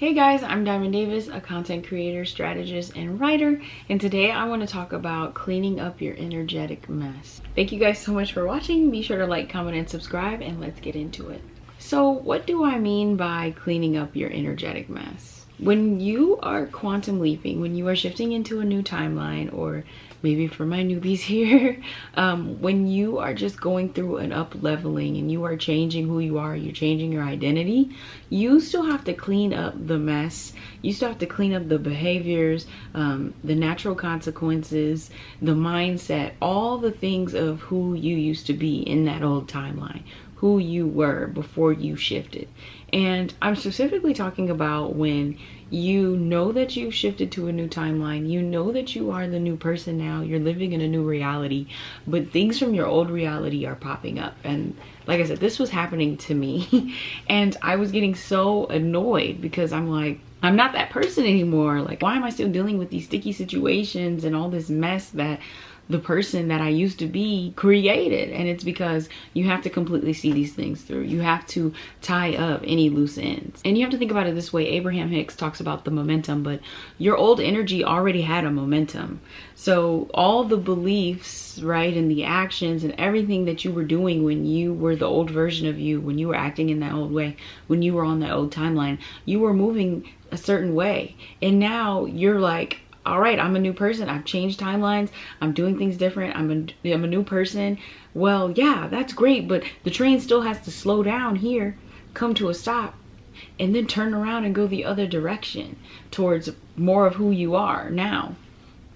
Hey guys, I'm Diamond Davis, a content creator, strategist, and writer, and today I want to talk about cleaning up your energetic mess. Thank you guys so much for watching. Be sure to like, comment, and subscribe, and let's get into it. So what do I mean by cleaning up your energetic mess? When you are quantum leaping, when you are shifting into a new timeline, or maybe for my newbies here, when you are just going through an up leveling and you are changing who you are, you're changing your identity, you still have to clean up the mess. You still have to clean up the behaviors, the natural consequences, the mindset, all the things of who you used to be in that old timeline, who you were before you shifted. And I'm specifically talking about when you know that you've shifted to a new timeline, you know that you are the new person now, you're living in a new reality, but things from your old reality are popping up. And like I said, this was happening to me and I was getting so annoyed because I'm like, I'm not that person anymore. Like, why am I still dealing with these sticky situations and all this mess that the person that I used to be created? And it's because you have to completely see these things through. You have to tie up any loose ends. And you have to think about it this way. Abraham Hicks talks about the momentum, but your old energy already had a momentum. So all the beliefs, right, and the actions and everything that you were doing when you were the old version of you, when you were acting in that old way, when you were on that old timeline, you were moving a certain way. And now you're like, all right, I'm a new person. I've changed timelines. I'm doing things different. I'm a new person. Well, yeah, that's great, but the train still has to slow down here, come to a stop, and then turn around and go the other direction towards more of who you are now.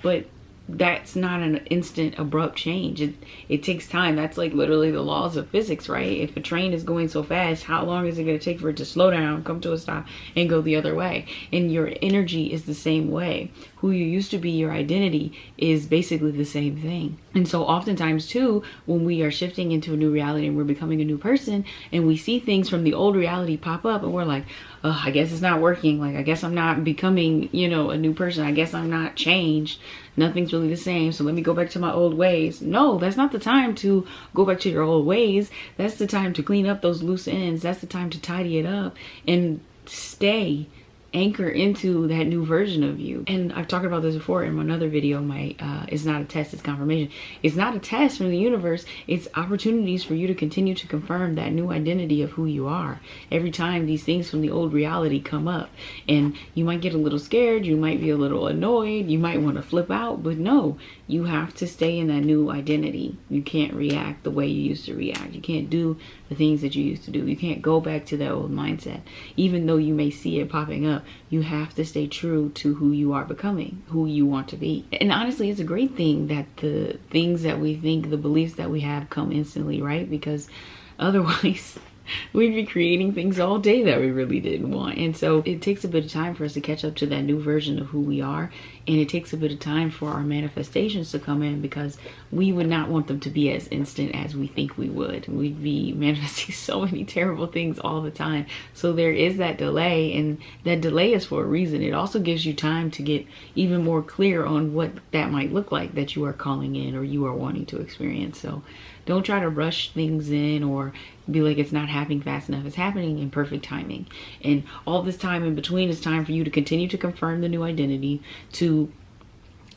But that's not an instant abrupt change. It takes time. That's like literally the laws of physics, right? If a train is going so fast, how long is it going to take for it to slow down, come to a stop, and go the other way? And your energy is the same way. Who you used to be, your identity, is basically the same thing. And so oftentimes too, when we are shifting into a new reality and we're becoming a new person and we see things from the old reality pop up and we're like, oh, I guess it's not working. Like, I guess I'm not becoming, a new person. I guess I'm not changed. Nothing's really the same. So let me go back to my old ways. No, that's not the time to go back to your old ways. That's the time to clean up those loose ends. That's the time to tidy it up and anchor into that new version of you. And I've talked about this before in another video. It's not a test, it's confirmation. It's not a test from the universe. It's opportunities for you to continue to confirm that new identity of who you are. Every time these things from the old reality come up, and you might get a little scared, you might be a little annoyed, you might want to flip out, but no, you have to stay in that new identity. You can't react the way you used to react. You can't do the things that you used to do. You can't go back to that old mindset. Even though you may see it popping up, you have to stay true to who you are becoming, who you want to be. And honestly, it's a great thing that the things that we think, the beliefs that we have, come instantly, right? Because otherwise we'd be creating things all day that we really didn't want. And so it takes a bit of time for us to catch up to that new version of who we are. And it takes a bit of time for our manifestations to come in, because we would not want them to be as instant as we think we would. We'd be manifesting so many terrible things all the time. So there is that delay, and that delay is for a reason. It also gives you time to get even more clear on what that might look like that you are calling in or you are wanting to experience. So don't try to rush things in or be like it's not happening fast enough. It's happening in perfect timing. And all this time in between is time for you to continue to confirm the new identity, to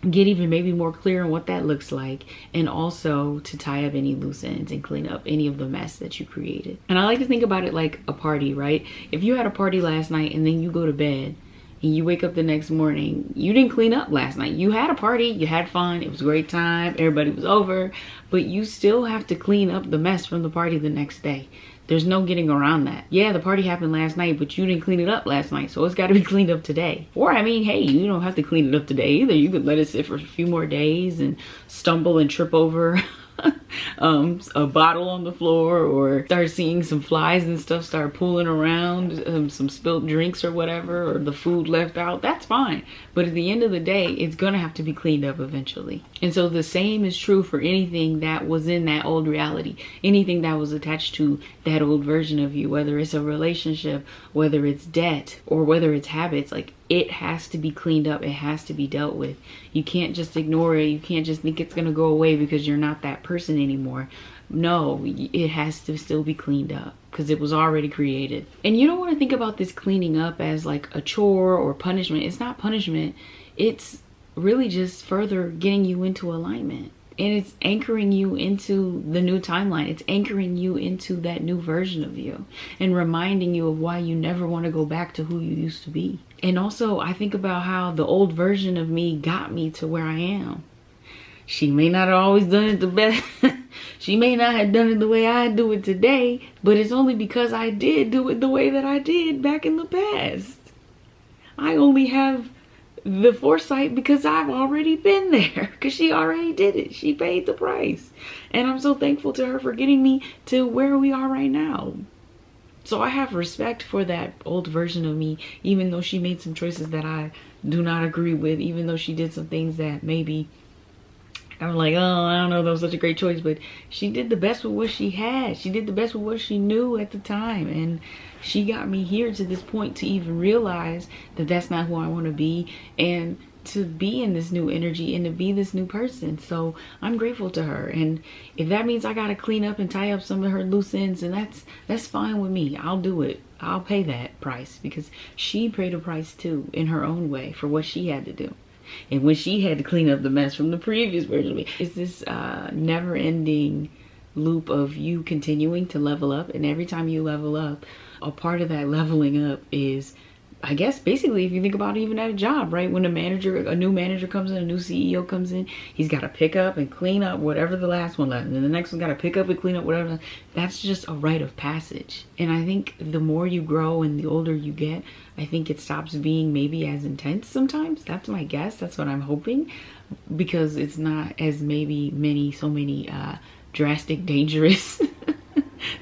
get even maybe more clear on what that looks like, and also to tie up any loose ends and clean up any of the mess that you created. And I like to think about it like a party, right? If you had a party last night and then you go to bed and you wake up the next morning, you didn't clean up last night. You had a party, you had fun, it was a great time, everybody was over, but you still have to clean up the mess from the party the next day. There's no getting around that. Yeah, the party happened last night, but you didn't clean it up last night, so it's got to be cleaned up today. Or, I mean, hey, you don't have to clean it up today either. You could let it sit for a few more days and stumble and trip over a bottle on the floor, or start seeing some flies and stuff start pulling around, some spilled drinks or whatever, or the food left out. That's fine. But at the end of the day, it's gonna have to be cleaned up eventually. And so the same is true for anything that was in that old reality, anything that was attached to that old version of you, whether it's a relationship, whether it's debt, or whether it's habits. Like, it has to be cleaned up. It has to be dealt with. You can't just ignore it. You can't just think it's going to go away because you're not that person anymore. No, it has to still be cleaned up because it was already created. And you don't want to think about this cleaning up as like a chore or punishment. It's not punishment. It's really just further getting you into alignment. And it's anchoring you into the new timeline. It's anchoring you into that new version of you and reminding you of why you never want to go back to who you used to be. And also, I think about how the old version of me got me to where I am. She may not have always done it the best. She may not have done it the way I do it today, but it's only because I did do it the way that I did back in the past. I only have the foresight because I've already been there, because she already did it. She paid the price. And I'm so thankful to her for getting me to where we are right now. So I have respect for that old version of me, even though she made some choices that I do not agree with, even though she did some things that maybe I'm like, oh, I don't know, that was such a great choice. But she did the best with what she had. She did the best with what she knew at the time. And she got me here to this point to even realize that that's not who I want to be. And to be in this new energy and to be this new person. So I'm grateful to her. And if that means I got to clean up and tie up some of her loose ends, and that's fine with me. I'll do it. I'll pay that price because she paid a price too in her own way for what she had to do. And when she had to clean up the mess from the previous version of me, it's this never-ending loop of you continuing to level up. And every time you level up, a part of that leveling up is, I guess, basically, if you think about it, even at a job, right? When a new manager comes in, a new CEO comes in, he's got to pick up and clean up whatever the last one left. And then the next one got to pick up and clean up whatever. That's just a rite of passage. And I think the more you grow and the older you get, I think it stops being maybe as intense sometimes. That's my guess. That's what I'm hoping. Because it's not as so many drastic, dangerous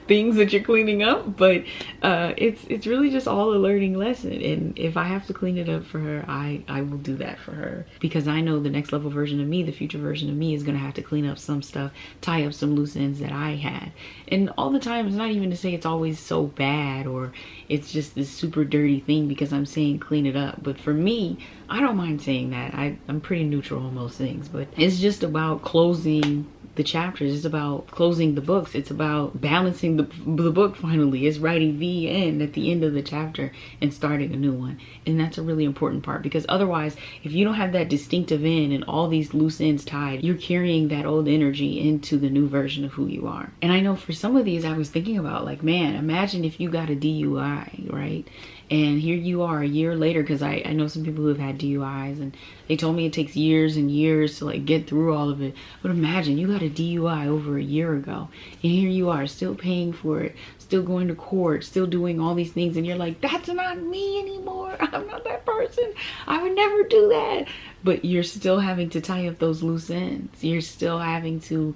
things that you're cleaning up, but it's really just all a learning lesson. And if I have to clean it up for her, I will do that for her, because I know the next level version of me, the future version of me, is gonna have to clean up some stuff, tie up some loose ends that I had. And all the time, it's not even to say it's always so bad or it's just this super dirty thing because I'm saying clean it up. But for me, I don't mind saying that. I'm pretty neutral on most things, but it's just about closing the chapters. It's about closing the books. It's about balancing the book finally. It's writing the end at the end of the chapter and starting a new one. And that's a really important part, because otherwise, if you don't have that distinctive end and all these loose ends tied, you're carrying that old energy into the new version of who you are. And I know for some of these, I was thinking about, like, man, imagine if you got a DUI, right? And here you are a year later, because I know some people who have had DUIs, and they told me it takes years and years to like get through all of it. But imagine you got a DUI over a year ago, and here you are still paying for it, still going to court, still doing all these things, and you're like, that's not me anymore. I'm not that person. I would never do that. But you're still having to tie up those loose ends. You're still having to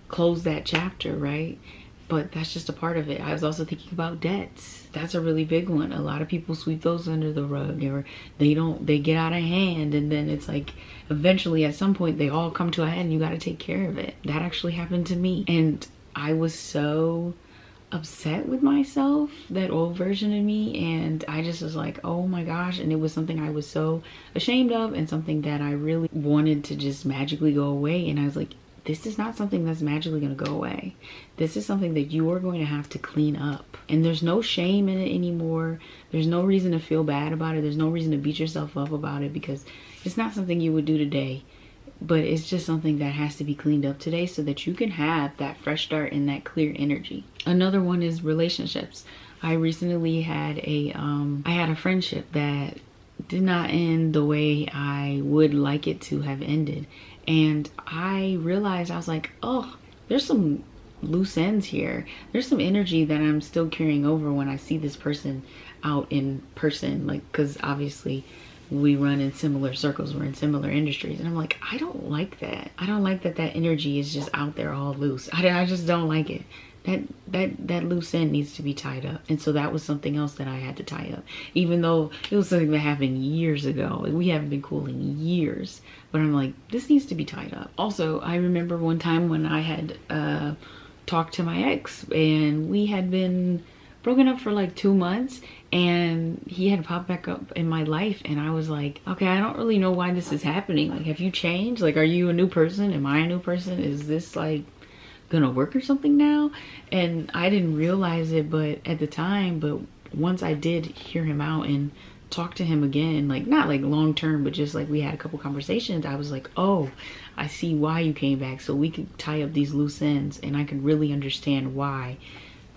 close that chapter, right? But that's just a part of it. I was also thinking about debts. That's a really big one. A lot of people sweep those under the rug, or they get out of hand, and then it's like eventually at some point they all come to a head and you got to take care of it. That actually happened to me, and I was so upset with myself, that old version of me, and I just was like, oh my gosh. And it was something I was so ashamed of, and something that I really wanted to just magically go away. And I was like, this is not something that's magically going to go away. This is something that you are going to have to clean up. And there's no shame in it anymore. There's no reason to feel bad about it. There's no reason to beat yourself up about it, because it's not something you would do today. But it's just something that has to be cleaned up today so that you can have that fresh start and that clear energy. Another one is relationships. I recently had a friendship that did not end the way I would like it to have ended. And I realized, I was like, oh, there's some loose ends here. There's some energy that I'm still carrying over when I see this person out in person. Like, because obviously we run in similar circles. We're in similar industries. And I'm like, I don't like that. I don't like that energy is just out there all loose. I just don't like it. That loose end needs to be tied up. And so that was something else that I had to tie up, even though it was something that happened years ago. We haven't been cool in years, but I'm like, this needs to be tied up. Also, I remember one time when I had talked to my ex, and we had been broken up for like 2 months, and he had popped back up in my life, and I was like, okay, I don't really know why this is happening. Like, have you changed? Like, are you a new person? Am I a new person? Is this like gonna work or something now. And I didn't realize it but at the time, but once I did hear him out and talk to him again, like not like long term, but just like we had a couple conversations, I was like, oh, I see why you came back, so we could tie up these loose ends and I could really understand why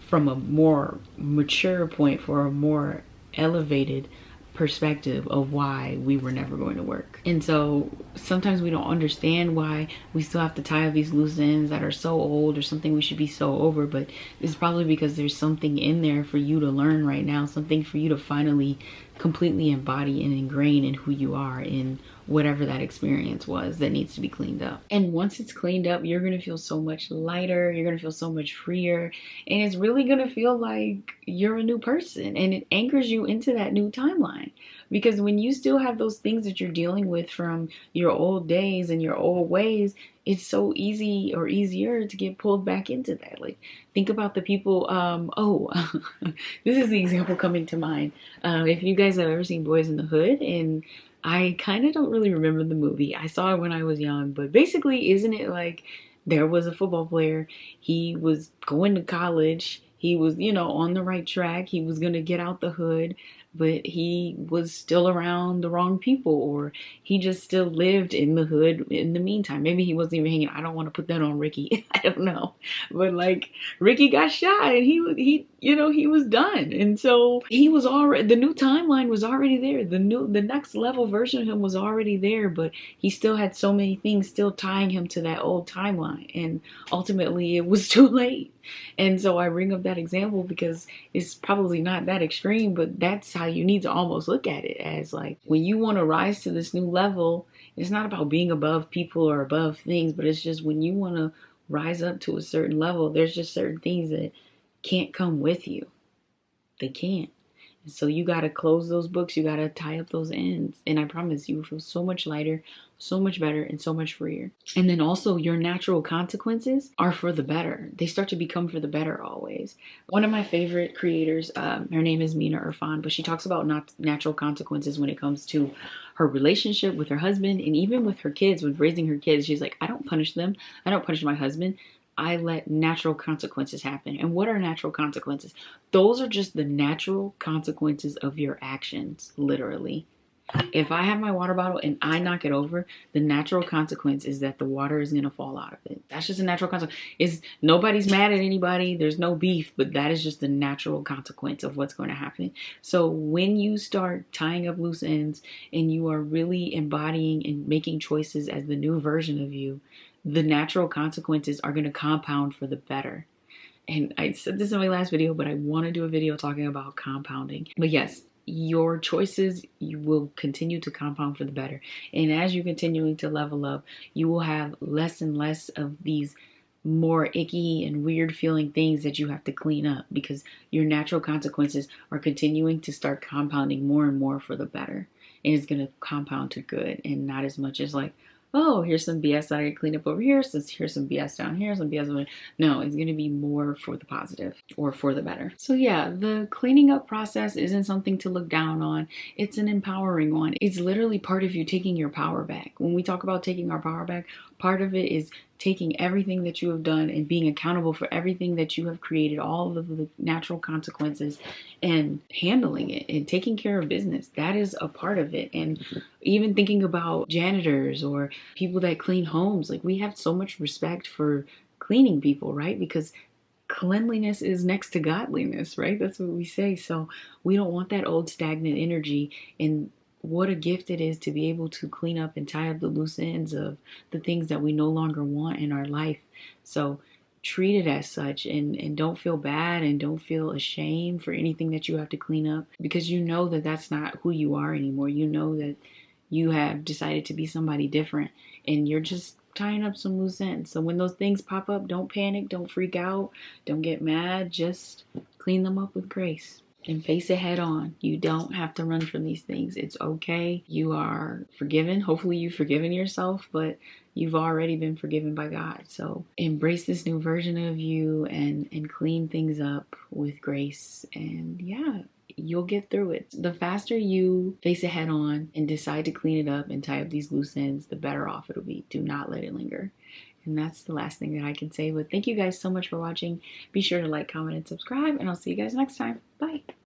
from a more mature point, for a more elevated perspective of why we were never going to work. And so sometimes we don't understand why we still have to tie up these loose ends that are so old, or something we should be so over, but it's probably because there's something in there for you to learn right now, something for you to finally completely embody and ingrain in who you are, in whatever that experience was that needs to be cleaned up. And once it's cleaned up, you're going to feel so much lighter, you're going to feel so much freer, and it's really going to feel like you're a new person, and it anchors you into that new timeline. Because when you still have those things that you're dealing with from your old days and your old ways, it's so easy, or easier, to get pulled back into that. Like, think about the people, this is the example coming to mind. If you guys have ever seen Boys in the Hood, and I kind of don't really remember the movie. I saw it when I was young, but basically, isn't it like there was a football player, he was going to college, he was, on the right track, he was going to get out the hood, but he was still around the wrong people, or he just still lived in the hood in the meantime. Maybe he wasn't even hanging. I don't want to put that on Ricky. I don't know. But like, Ricky got shot and he was done. And so he was already, the new timeline was already there. The next level version of him was already there, but he still had so many things still tying him to that old timeline. And ultimately it was too late. And so I bring up that example because it's probably not that extreme, but that's how you need to almost look at it, as like, when you want to rise to this new level, it's not about being above people or above things, but it's just when you want to rise up to a certain level, there's just certain things that can't come with you. They can't. So you got to close those books. You got to tie up those ends. And I promise you will feel so much lighter, so much better, and so much freer. And then also, your natural consequences are for the better. They start to become for the better always. One of my favorite creators, her name is Mina Irfan, but she talks about natural consequences when it comes to her relationship with her husband, and even with her kids, with raising her kids. She's like, I don't punish them. I don't punish my husband. I let natural consequences happen. And what are natural consequences? Those are just the natural consequences of your actions, literally. If I have my water bottle and I knock it over, the natural consequence is that the water is going to fall out of it. That's just a natural consequence. Nobody's mad at anybody. There's no beef, but that is just the natural consequence of what's going to happen. So when you start tying up loose ends and you are really embodying and making choices as the new version of you, the natural consequences are going to compound for the better. And I said this in my last video, but I want to do a video talking about compounding. But yes, your choices, you will continue to compound for the better. And as you're continuing to level up, you will have less and less of these more icky and weird feeling things that you have to clean up, because your natural consequences are continuing to start compounding more and more for the better. And it's going to compound to good, and not as much as like, oh, here's some BS that I clean up over here, so here's some BS down here, some BS over there. No, it's going to be more for the positive, or for the better. So yeah, the cleaning up process isn't something to look down on. It's an empowering one. It's literally part of you taking your power back. When we talk about taking our power back, part of it is taking everything that you have done and being accountable for everything that you have created, all of the natural consequences, and handling it and taking care of business. That is a part of it. And even thinking about janitors or people that clean homes, like, we have so much respect for cleaning people, right? Because cleanliness is next to godliness, right? That's what we say. So we don't want that old stagnant energy. And what a gift it is to be able to clean up and tie up the loose ends of the things that we no longer want in our life. So treat it as such, and don't feel bad, and don't feel ashamed for anything that you have to clean up, because you know that that's not who you are anymore. You know that you have decided to be somebody different, and you're just tying up some loose ends. So when those things pop up, don't panic, don't freak out, don't get mad, just clean them up with grace and face it head on. You don't have to run from these things. It's okay. You are forgiven. Hopefully you've forgiven yourself, but you've already been forgiven by God. So embrace this new version of you and clean things up with grace. And yeah, you'll get through it. The faster you face it head on and decide to clean it up and tie up these loose ends, the better off it'll be. Do not let it linger. And that's the last thing that I can say. But thank you guys so much for watching. Be sure to like, comment, and subscribe. And I'll see you guys next time. Bye.